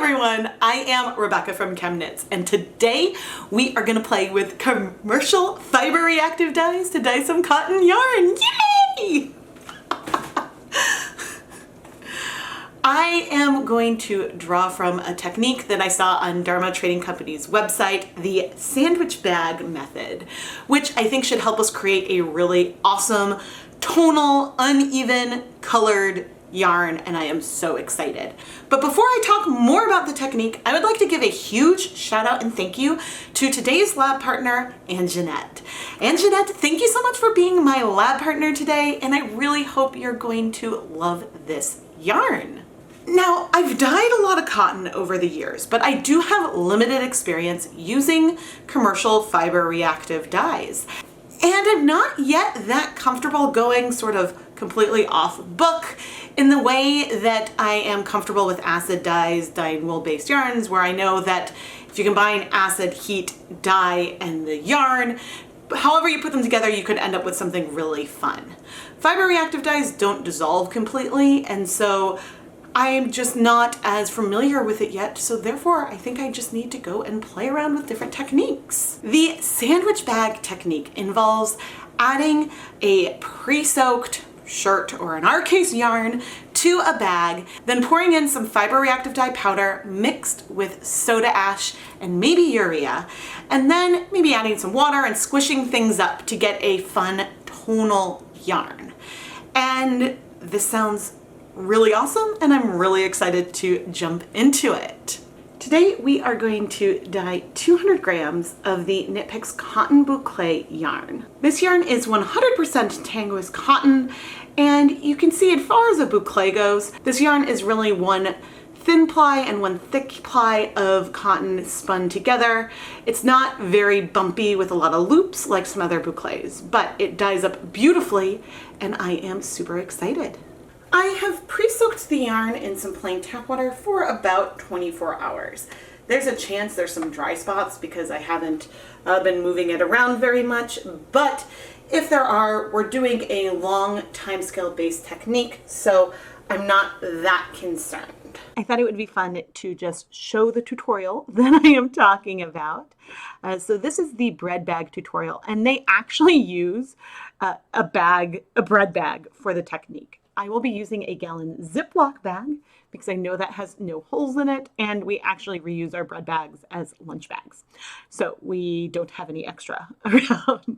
everyone, I am Rebecca from ChemKnits, and today we are going to play with commercial fiber reactive dyes to dye some cotton yarn. Yay! I am going to draw from a technique that I saw on Dharma Trading Company's website, the sandwich bag method, which I think should help us create a really awesome, tonal, uneven, colored yarn, and I am so excited. But before I talk more about the technique, I would like to give a huge shout out and thank you to today's lab partner, Anjanette. Anjanette, thank you so much for being my lab partner today, and I really hope you're going to love this yarn. Now, I've dyed a lot of cotton over the years, but I do have limited experience using commercial fiber reactive dyes. And I'm not yet that comfortable going sort of completely off book in the way that I am comfortable with acid dyes, dyeing wool-based yarns, where I know that if you combine acid, heat, dye, and the yarn, however you put them together, you could end up with something really fun. Fiber reactive dyes don't dissolve completely, and so I'm just not as familiar with it yet, so therefore I think I just need to go and play around with different techniques. The sandwich bag technique involves adding a pre-soaked shirt, or in our case yarn, to a bag, then pouring in some fiber reactive dye powder mixed with soda ash and maybe urea, and then maybe adding some water and squishing things up to get a fun tonal yarn. And this sounds really awesome, and I'm really excited to jump into it. Today we are going to dye 200 grams of the Knit Picks Cotton Boucle yarn. This yarn is 100% Tangoise cotton, and you can see as far as a boucle goes, this yarn is really one thin ply and one thick ply of cotton spun together. It's not very bumpy with a lot of loops like some other boucles, but it dyes up beautifully, and I am super excited. I have pre-soaked the yarn in some plain tap water for about 24 hours. There's a chance there's some dry spots because I haven't been moving it around very much, but if there are, we're doing a long timescale based technique, so I'm not that concerned. I thought it would be fun to just show the tutorial that I am talking about. So this is the bread bag tutorial, and they actually use a bread bag for the technique. I will be using a gallon Ziploc bag because I know that has no holes in it, and we actually reuse our bread bags as lunch bags. So we don't have any extra around.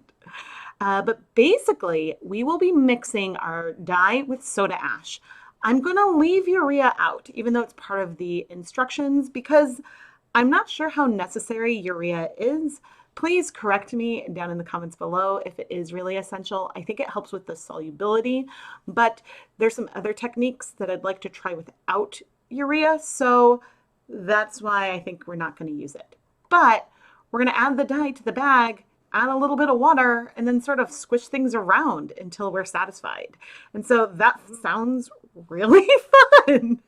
But basically, we will be mixing our dye with soda ash. I'm going to leave urea out, even though it's part of the instructions, because I'm not sure how necessary urea is. Please correct me down in the comments below if it is really essential. I think it helps with the solubility, but there's some other techniques that I'd like to try without urea, so that's why I think we're not going to use it. But we're going to add the dye to the bag, add a little bit of water, and then sort of squish things around until we're satisfied. And so that sounds really fun.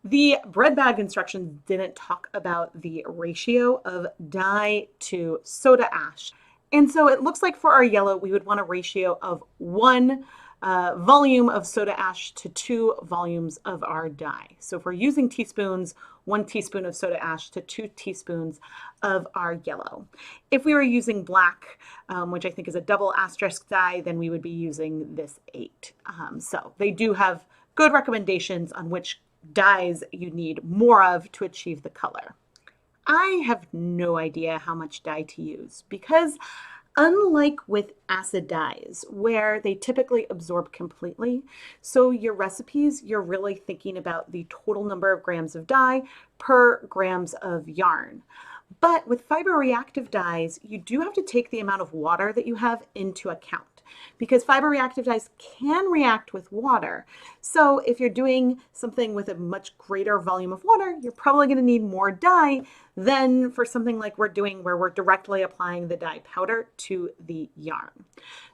The bread bag instructions didn't talk about the ratio of dye to soda ash. And so it looks like for our yellow, we would want a ratio of 1 volume of soda ash to 2 volumes of our dye. So if we're using teaspoons, 1 teaspoon of soda ash to 2 teaspoons of our yellow. If we were using black, which I think is a double asterisk dye, then we would be using this 8. So they do have good recommendations on which dyes you need more of to achieve the color. I have no idea how much dye to use because unlike with acid dyes where they typically absorb completely, so your recipes, you're really thinking about the total number of grams of dye per grams of yarn. But with fiber reactive dyes, you do have to take the amount of water that you have into account, because fiber reactive dyes can react with water. So if you're doing something with a much greater volume of water, you're probably going to need more dye than for something like we're doing where we're directly applying the dye powder to the yarn.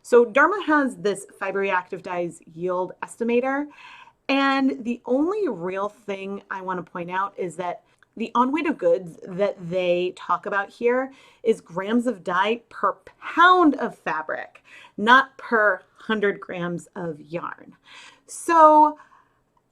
So Dharma has this fiber reactive dyes yield estimator, and the only real thing I want to point out is that the on-weight of goods that they talk about here is grams of dye per pound of fabric, not per 100 grams of yarn. So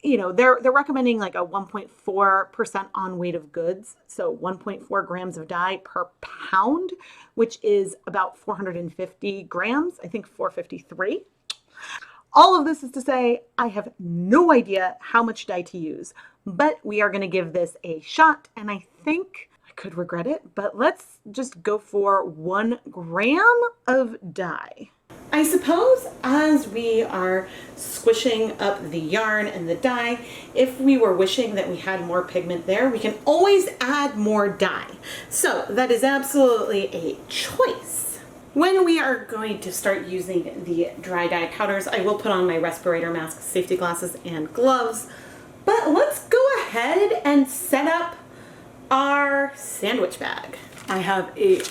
you know, they're recommending like a 1.4% on weight of goods. So 1.4 grams of dye per pound, which is about 450 grams, I think 453. All of this is to say, I have no idea how much dye to use, but we are going to give this a shot, and I think I could regret it, but let's just go for 1 gram of dye. I suppose as we are squishing up the yarn and the dye, if we were wishing that we had more pigment there, we can always add more dye. So that is absolutely a choice. When we are going to start using the dry dye powders, I will put on my respirator mask, safety glasses, and gloves. But let's go ahead and set up our sandwich bag. I have a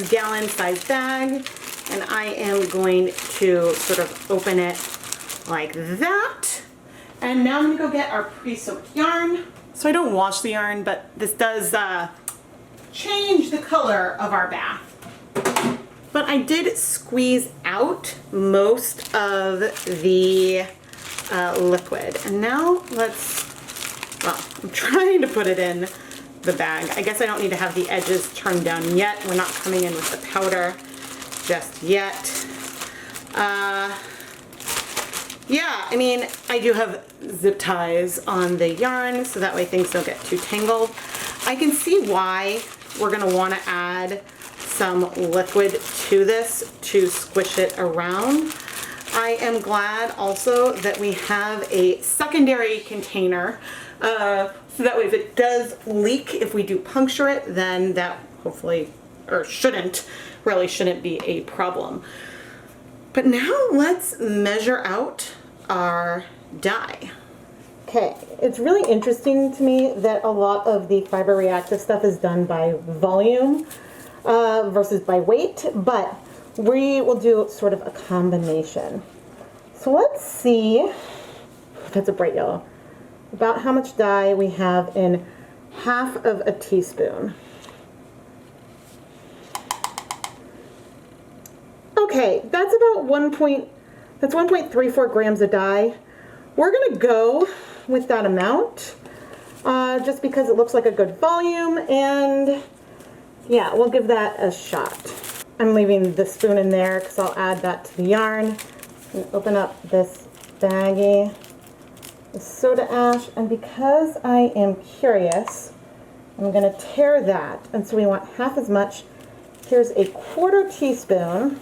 gallon-sized bag, and I am going to sort of open it like that. And now I'm going to go get our pre-soaked yarn. So I don't wash the yarn, but this does change the color of our bath. But I did squeeze out most of the liquid. And now well, I'm trying to put it in the bag. I guess I don't need to have the edges turned down yet. We're not coming in with the powder just yet. Yeah, I mean, I do have zip ties on the yarn so that way things don't get too tangled. I can see why we're gonna wanna add some liquid to this to squish it around. I am glad also that we have a secondary container so that way if it does leak, if we do puncture it, then that hopefully, or really shouldn't be a problem. But now let's measure out our dye. Okay, it's really interesting to me that a lot of the fiber reactive stuff is done by volume versus by weight, but we will do sort of a combination. So let's see, that's a bright yellow, about how much dye we have in half of a teaspoon. Okay, that's about 1.34 grams of dye. We're gonna go with that amount just because it looks like a good volume, and yeah, we'll give that a shot. I'm leaving the spoon in there because I'll add that to the yarn. And open up this baggie with soda ash, and because I am curious, I'm gonna tear that, and so we want half as much. Here's a 1/4 teaspoon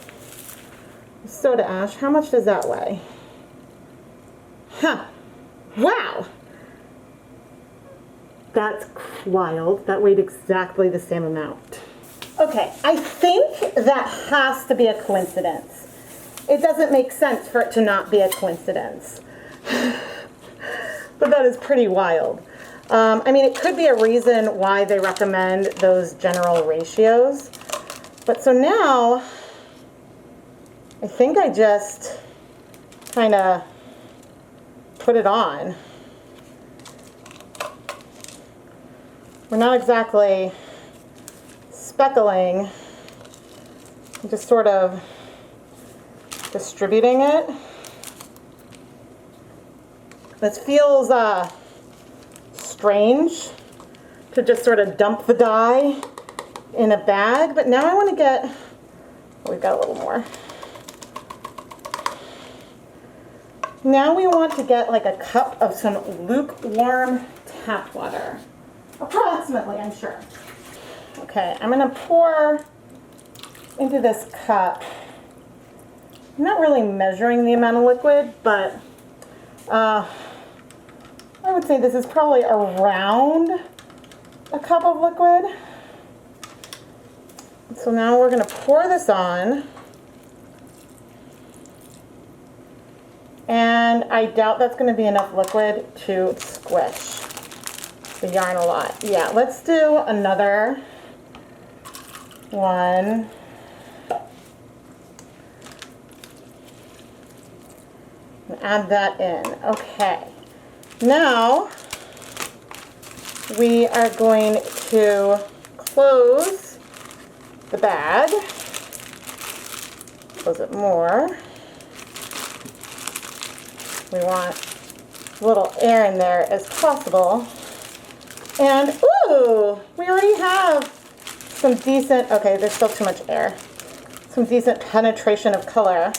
of soda ash. How much does that weigh? Huh, wow! That's wild. That weighed exactly the same amount. Okay, I think that has to be a coincidence. It doesn't make sense for it to not be a coincidence. But that is pretty wild. I mean, it could be a reason why they recommend those general ratios. But so now, I think I just kind of put it on. We're not exactly speckling, just sort of distributing it. This feels strange to just sort of dump the dye in a bag, but now I want to get, oh, we've got a little more. Now we want to get like a cup of some lukewarm tap water. Approximately, I'm sure. Okay, I'm gonna pour into this cup. I'm not really measuring the amount of liquid, but I would say this is probably around a cup of liquid. So now we're gonna pour this on. And I doubt that's gonna be enough liquid to squish the yarn a lot. Yeah, let's do another one. And add that in. Okay. Now we are going to close the bag. Close it more. We want little air in there as possible. And ooh, we already have some decent, okay, there's still too much air. Some decent penetration of color.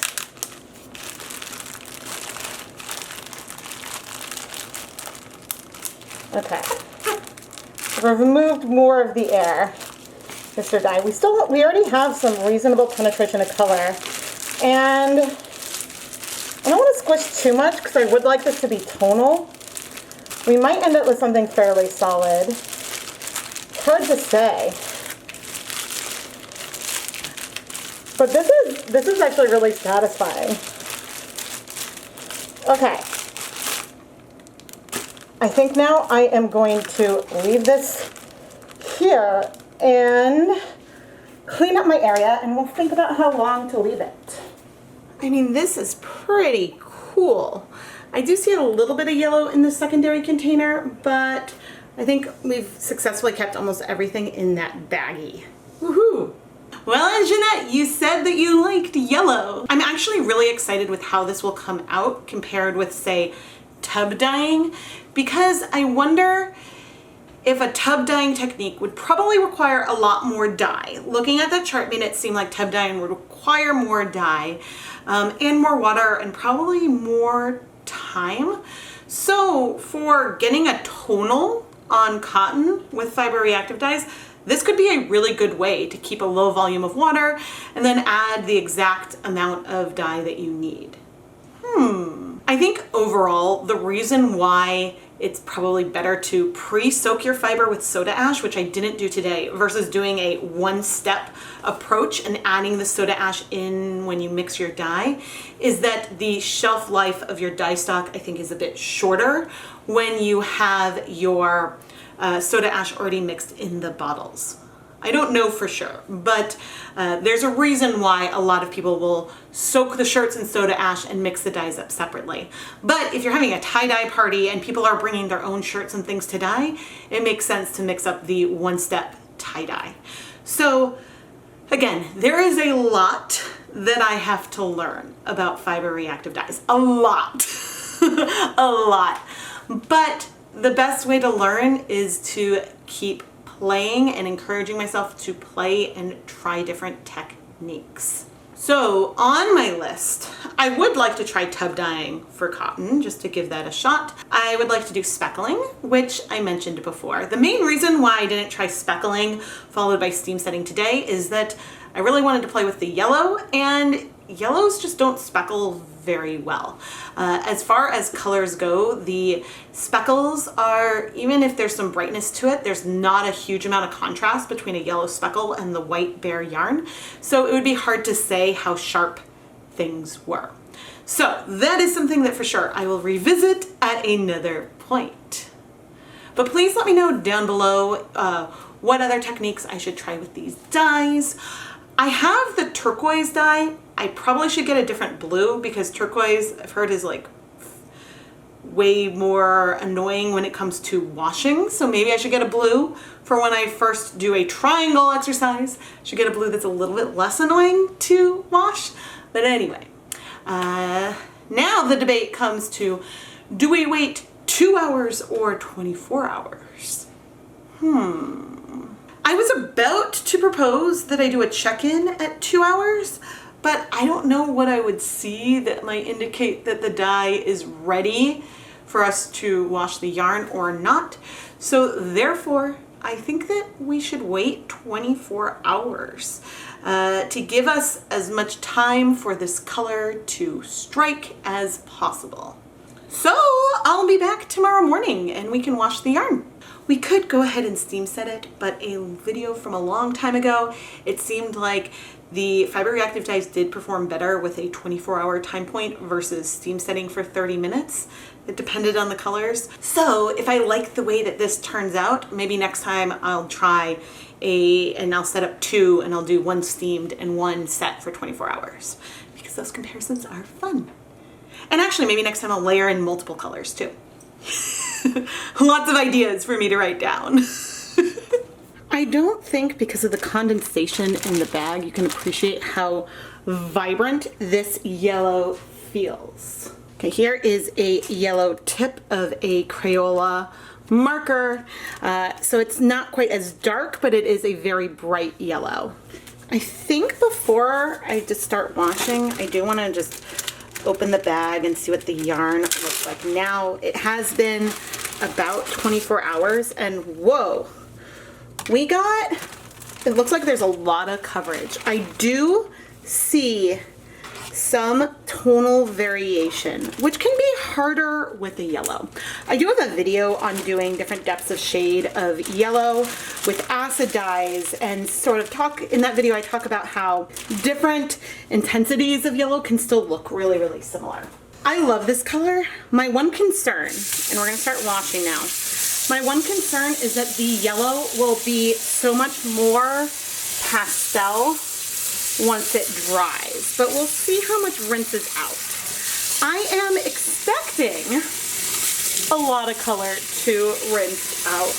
Okay. We've removed more of the air, Mr. Dye. We already have some reasonable penetration of color. And I don't want to squish too much because I would like this to be tonal. We might end up with something fairly solid. It's hard to say. But this is actually really satisfying. Okay. I think now I am going to leave this here and clean up my area, and we'll think about how long to leave it. I mean, this is pretty cool. I do see a little bit of yellow in the secondary container, but I think we've successfully kept almost everything in that baggie. Woohoo! Well, Jeanette, you said that you liked yellow. I'm actually really excited with how this will come out compared with, say, tub dyeing, because I wonder if a tub dyeing technique would probably require a lot more dye. Looking at that chart made it seem like tub dyeing would require more dye and more water and probably more time. So for getting a tonal on cotton with fiber reactive dyes, this could be a really good way to keep a low volume of water and then add the exact amount of dye that you need. I think overall, the reason why it's probably better to pre-soak your fiber with soda ash, which I didn't do today, versus doing a one-step approach and adding the soda ash in when you mix your dye, is that the shelf life of your dye stock, I think, is a bit shorter when you have your soda ash already mixed in the bottles. I don't know for sure, but there's a reason why a lot of people will soak the shirts in soda ash and mix the dyes up separately. But if you're having a tie-dye party and people are bringing their own shirts and things to dye, it makes sense to mix up the one-step tie-dye. So again, there is a lot that I have to learn about fiber reactive dyes. A lot. A lot. But the best way to learn is to keep playing and encouraging myself to play and try different techniques. So on my list, I would like to try tub dyeing for cotton, just to give that a shot. I would like to do speckling, which I mentioned before. The main reason why I didn't try speckling followed by steam setting today is that I really wanted to play with the yellow, and yellows just don't speckle very well. As far as colors go, the speckles are, even if there's some brightness to it, there's not a huge amount of contrast between a yellow speckle and the white bare yarn. So it would be hard to say how sharp things were. So that is something that for sure I will revisit at another point. But please let me know down below what other techniques I should try with these dyes. I have the turquoise dye. I probably should get a different blue because turquoise, I've heard, is like way more annoying when it comes to washing. So maybe I should get a blue for when I first do a triangle exercise. I should get a blue that's a little bit less annoying to wash. But anyway, now the debate comes to, do we wait 2 hours or 24 hours? I was about to propose that I do a check-in at 2 hours, but I don't know what I would see that might indicate that the dye is ready for us to wash the yarn or not. So therefore, I think that we should wait 24 hours to give us as much time for this color to strike as possible. So I'll be back tomorrow morning and we can wash the yarn. We could go ahead and steam set it, but a video from a long time ago, it seemed like the fiber reactive dyes did perform better with a 24-hour time point versus steam setting for 30 minutes. It depended on the colors. So if I like the way that this turns out, maybe next time I'll try and I'll set up 2 and I'll do 1 steamed and 1 set for 24 hours because those comparisons are fun. And actually maybe next time I'll layer in multiple colors too. Lots of ideas for me to write down. I don't think because of the condensation in the bag you can appreciate how vibrant this yellow feels. Okay, here is a yellow tip of a Crayola marker. So it's not quite as dark, but it is a very bright yellow. I think before I just start washing, I do want to just open the bag and see what the yarn looks like now. It has been about 24 hours and whoa, it looks like there's a lot of coverage. I do see some tonal variation, which can be harder with the yellow. I do have a video on doing different depths of shade of yellow with acid dyes, and sort of in that video I talk about how different intensities of yellow can still look really, really similar. I love this color. My one concern, and we're gonna start washing now, my one concern is that the yellow will be so much more pastel once it dries, but we'll see how much rinses out. I am expecting a lot of color to rinse out,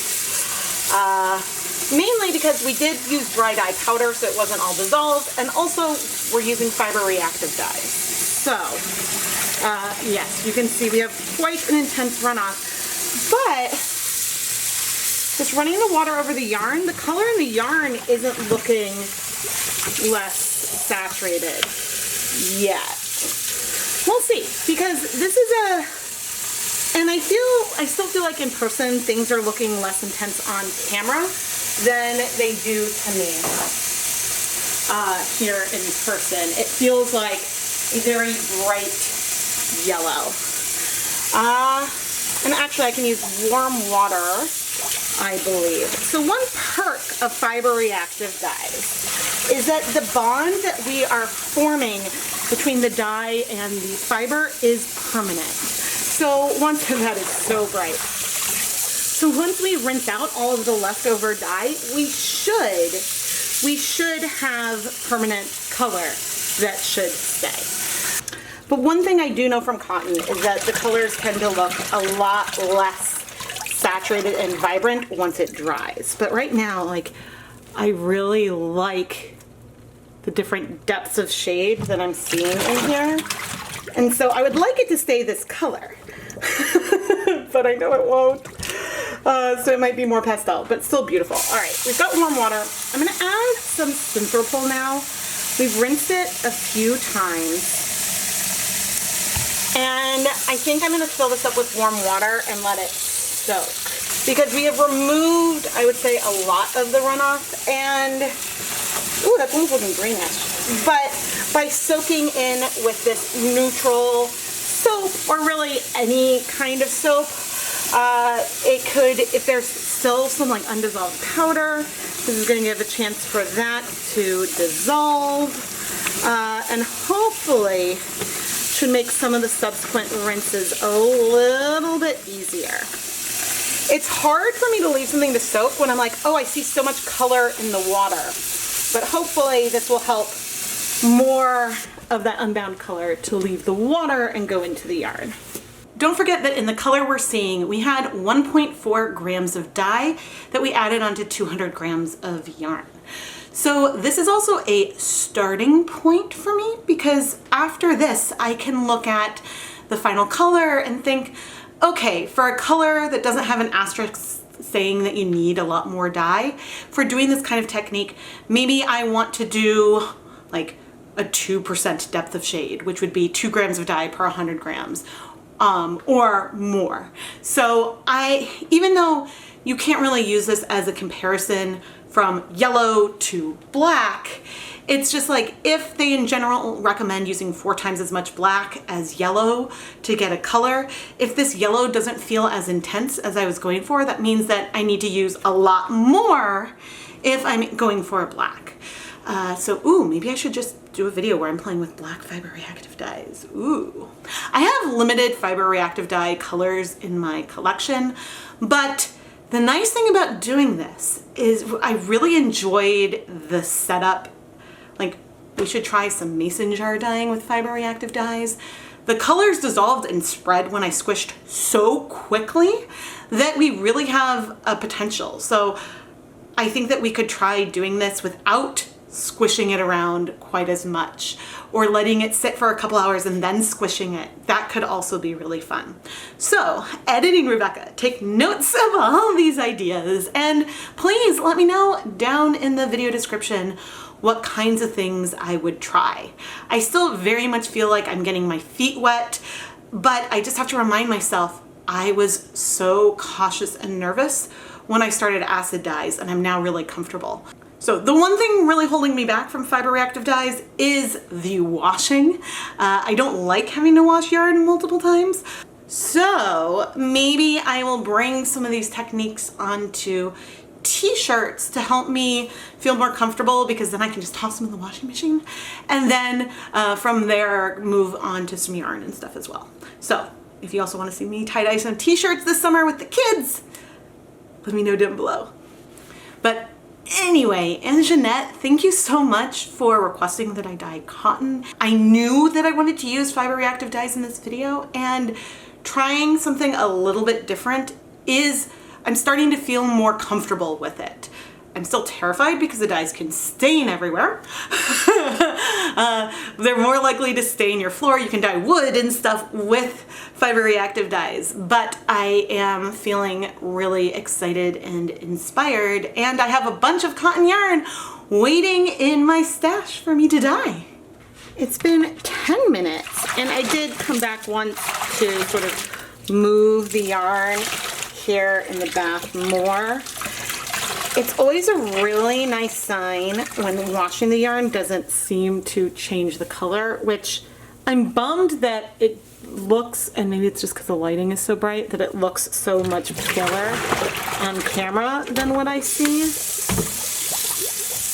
mainly because we did use dry dye powder, so it wasn't all dissolved, and also we're using fiber reactive dyes. So, yes, you can see we have quite an intense runoff, but just running the water over the yarn, the color in the yarn isn't looking less saturated yet. We'll see, because this is and I still feel like in person things are looking less intense on camera than they do to me here in person. It feels like a very bright yellow. And actually I can use warm water, I believe. So one perk of fiber reactive dyes is that the bond that we are forming between the dye and the fiber is permanent. So that is so bright. So once we rinse out all of the leftover dye, we should have permanent color that should stay. But one thing I do know from cotton is that the colors tend to look a lot less saturated and vibrant once it dries. But right now, like, I really like the different depths of shade that I'm seeing in here. And so I would like it to stay this color, but I know it won't. So it might be more pastel, but still beautiful. All right, we've got warm water. I'm gonna add some Synthropol now. We've rinsed it a few times. And I think I'm gonna fill this up with warm water and let it soak. Because we have removed, I would say, a lot of the runoff, and, ooh, that's almost looking greenish. But by soaking in with this neutral soap, or really any kind of soap, it could, if there's still some like undissolved powder, this is gonna give a chance for that to dissolve, and hopefully should make some of the subsequent rinses a little bit easier. It's hard for me to leave something to soak when I'm like, oh, I see so much color in the water. But hopefully this will help more of that unbound color to leave the water and go into the yarn. Don't forget that in the color we're seeing, we had 1.4 grams of dye that we added onto 200 grams of yarn. So this is also a starting point for me, because after this, I can look at the final color and think, okay, for a color that doesn't have an asterisk saying that you need a lot more dye, for doing this kind of technique, maybe I want to do like a 2% depth of shade, which would be 2 grams of dye per 100 grams, or more. So even though you can't really use this as a comparison from yellow to black, it's just like, if they in general recommend using 4 times as much black as yellow to get a color, if this yellow doesn't feel as intense as I was going for, that means that I need to use a lot more if I'm going for a black. So maybe I should just do a video where I'm playing with black fiber reactive dyes. Ooh. I have limited fiber reactive dye colors in my collection, but the nice thing about doing this is I really enjoyed the setup. Like, we should try some mason jar dyeing with fiber reactive dyes. The colors dissolved and spread when I squished so quickly that we really have a potential. So I think that we could try doing this without squishing it around quite as much, or letting it sit for a couple hours and then squishing it. That could also be really fun. So, editing Rebecca, take notes of all these ideas, and please let me know down in the video description what kinds of things I would try. I still very much feel like I'm getting my feet wet, but I just have to remind myself I was so cautious and nervous when I started acid dyes, and I'm now really comfortable. So the one thing really holding me back from fiber reactive dyes is the washing. I don't like having to wash yarn multiple times. So maybe I will bring some of these techniques onto t-shirts to help me feel more comfortable, because then I can just toss them in the washing machine, and then from there move on to some yarn and stuff as well. So if you also want to see me tie-dye some t-shirts this summer with the kids, let me know down below. But anyway, and Jeanette, thank you so much for requesting that I dye cotton. I knew that I wanted to use fiber reactive dyes in this video, and trying something a little bit different I'm starting to feel more comfortable with it. I'm still terrified because the dyes can stain everywhere. They're more likely to stain your floor. You can dye wood and stuff with fiber reactive dyes, but I am feeling really excited and inspired, and I have a bunch of cotton yarn waiting in my stash for me to dye. It's been 10 minutes, and I did come back once to sort of move the yarn here in the bath more. It's always a really nice sign when washing the yarn doesn't seem to change the color, which I'm bummed that it looks, and maybe it's just because the lighting is so bright, that it looks so much paler on camera than what I see.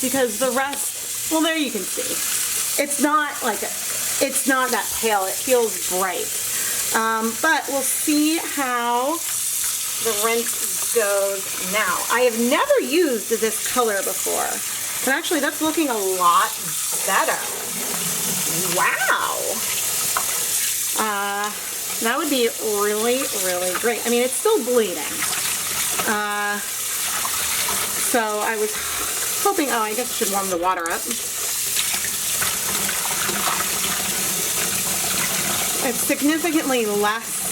Because the rest, well, there you can see. It's not that pale, it feels bright. But we'll see how the rinse goes now. I have never used this color before, and actually that's looking a lot better. Wow. That would be really, really great. I mean, it's still bleeding. So I was hoping, oh, I guess I should warm the water up. It's significantly less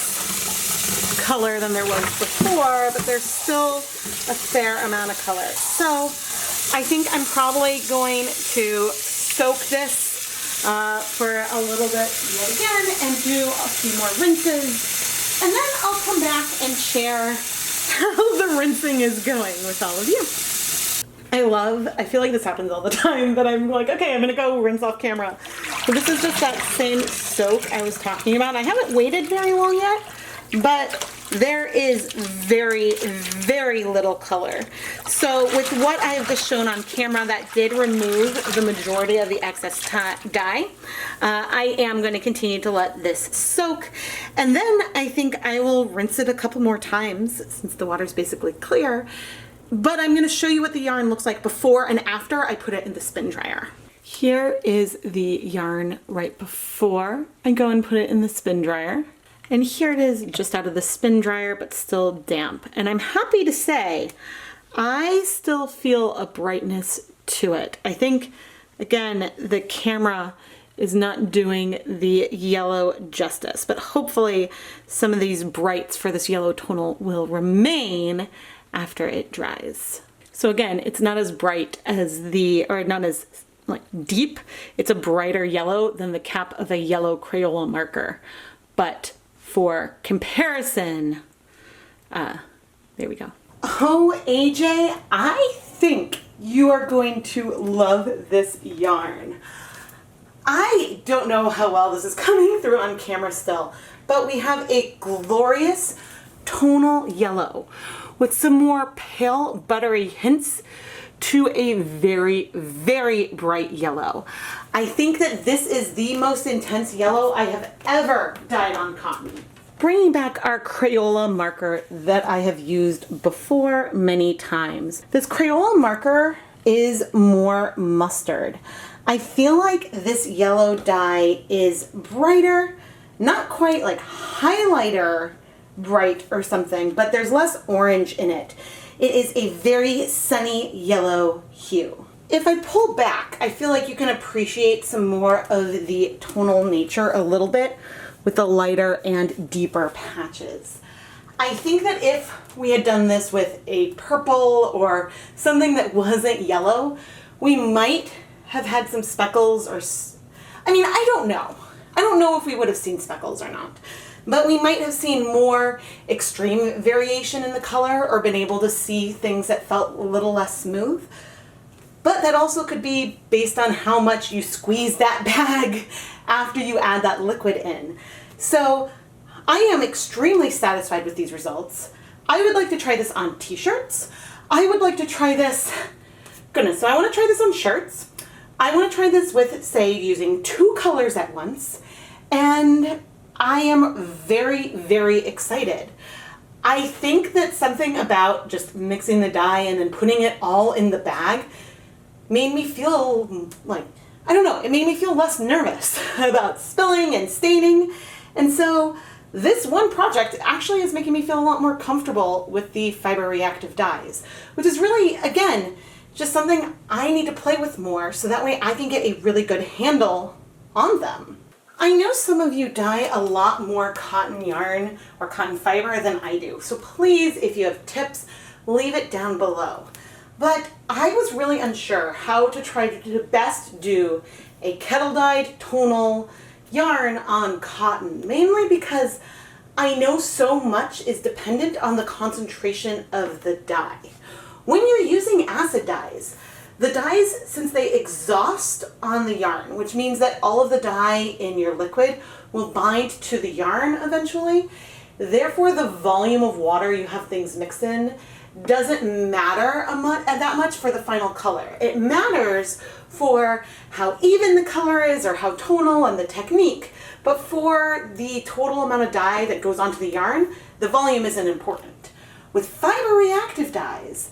color than there was before, but there's still a fair amount of color. So I think I'm probably going to soak this for a little bit yet again and do a few more rinses, and then I'll come back and share how the rinsing is going with all of you. I feel like this happens all the time, that I'm like, okay, I'm gonna go rinse off camera. So this is just that same soak I was talking about. I haven't waited very long yet, but there is very, very little color. So with what I have just shown on camera, that did remove the majority of the excess dye. I am going to continue to let this soak, and then I think I will rinse it a couple more times since the water's basically clear. But I'm going to show you what the yarn looks like before and after I put it in the spin dryer. Here is the yarn right before I go and put it in the spin dryer. And here it is just out of the spin dryer, but still damp. And I'm happy to say, I still feel a brightness to it. I think, again, the camera is not doing the yellow justice, but hopefully some of these brights for this yellow tonal will remain after it dries. So again, it's not as bright as or not as like deep. It's a brighter yellow than the cap of a yellow Crayola marker. But for comparison, there we go. Oh, AJ, I think you are going to love this yarn. I don't know how well this is coming through on camera still, but we have a glorious tonal yellow with some more pale buttery hints to a very, very bright yellow. I think that this is the most intense yellow I have ever dyed on cotton. Bringing back our Crayola marker that I have used before many times. This Crayola marker is more mustard. I feel like this yellow dye is brighter, not quite like highlighter bright or something, but there's less orange in it. It is a very sunny yellow hue. if I pull back, I feel like you can appreciate some more of the tonal nature a little bit with the lighter and deeper patches. I think that if we had done this with a purple or something that wasn't yellow, we might have had some speckles or, I mean, I don't know. I don't know if we would have seen speckles or not, but we might have seen more extreme variation in the color or been able to see things that felt a little less smooth. But that also could be based on how much you squeeze that bag after you add that liquid in. So I am extremely satisfied with these results. I would like to try this on t-shirts. I would like to try this, goodness, so I want to try this on shirts. I want to try this with, say, using 2 colors at once. And I am very, very excited. I think that something about just mixing the dye and then putting it all in the bag made me feel like, I don't know, it made me feel less nervous about spilling and staining. And so this one project actually is making me feel a lot more comfortable with the fiber reactive dyes, which is really, again, just something I need to play with more so that way I can get a really good handle on them. I know some of you dye a lot more cotton yarn or cotton fiber than I do, so please, if you have tips, leave it down below. But I was really unsure how to try to best do a kettle-dyed tonal yarn on cotton, mainly because I know so much is dependent on the concentration of the dye. When you're using acid dyes, the dyes, since they exhaust on the yarn, which means that all of the dye in your liquid will bind to the yarn eventually, therefore the volume of water you have things mixed in doesn't matter that much for the final color. It matters for how even the color is or how tonal and the technique, but for the total amount of dye that goes onto the yarn, the volume isn't important. With fiber reactive dyes,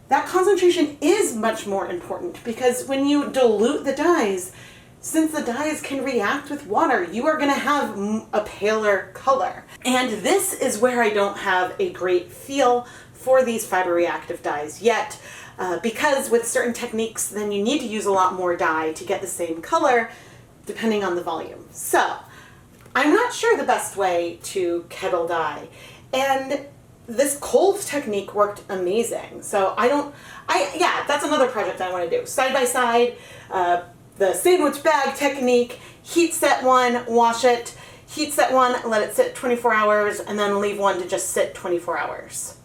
that concentration is much more important because when you dilute the dyes, since the dyes can react with water, you are going to have a paler color. And this is where I don't have a great feel for these fiber reactive dyes yet, because with certain techniques, then you need to use a lot more dye to get the same color depending on the volume. So I'm not sure the best way to kettle dye. And this cold technique worked amazing. So yeah, that's another project I want to do. Side by side, the sandwich bag technique, heat set one, wash it, heat set one, let it sit 24 hours, and then leave one to just sit 24 hours.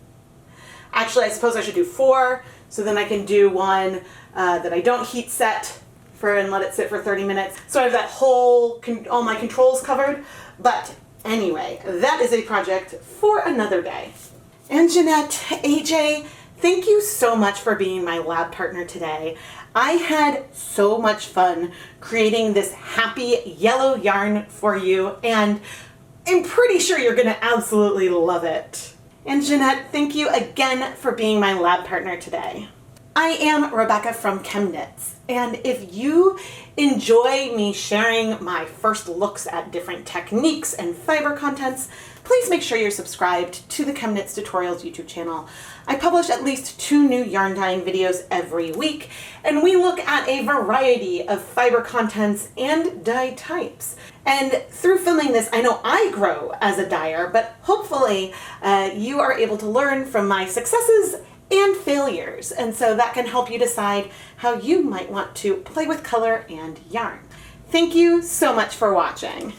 Actually, I suppose I should do 4, so then I can do one that I don't heat set and let it sit for 30 minutes. So I have that whole, all my controls covered. But anyway, that is a project for another day. And Jeanette, AJ, thank you so much for being my lab partner today. I had so much fun creating this happy yellow yarn for you, and I'm pretty sure you're gonna absolutely love it. And Jeanette, thank you again for being my lab partner today. I am Rebecca from ChemKnits, and if you enjoy me sharing my first looks at different techniques and fiber contents, please make sure you're subscribed to the ChemKnits Tutorials YouTube channel. I publish at least 2 new yarn dyeing videos every week, and we look at a variety of fiber contents and dye types. And through filming this, I know I grow as a dyer, but hopefully you are able to learn from my successes and failures, and so that can help you decide how you might want to play with color and yarn. Thank you so much for watching.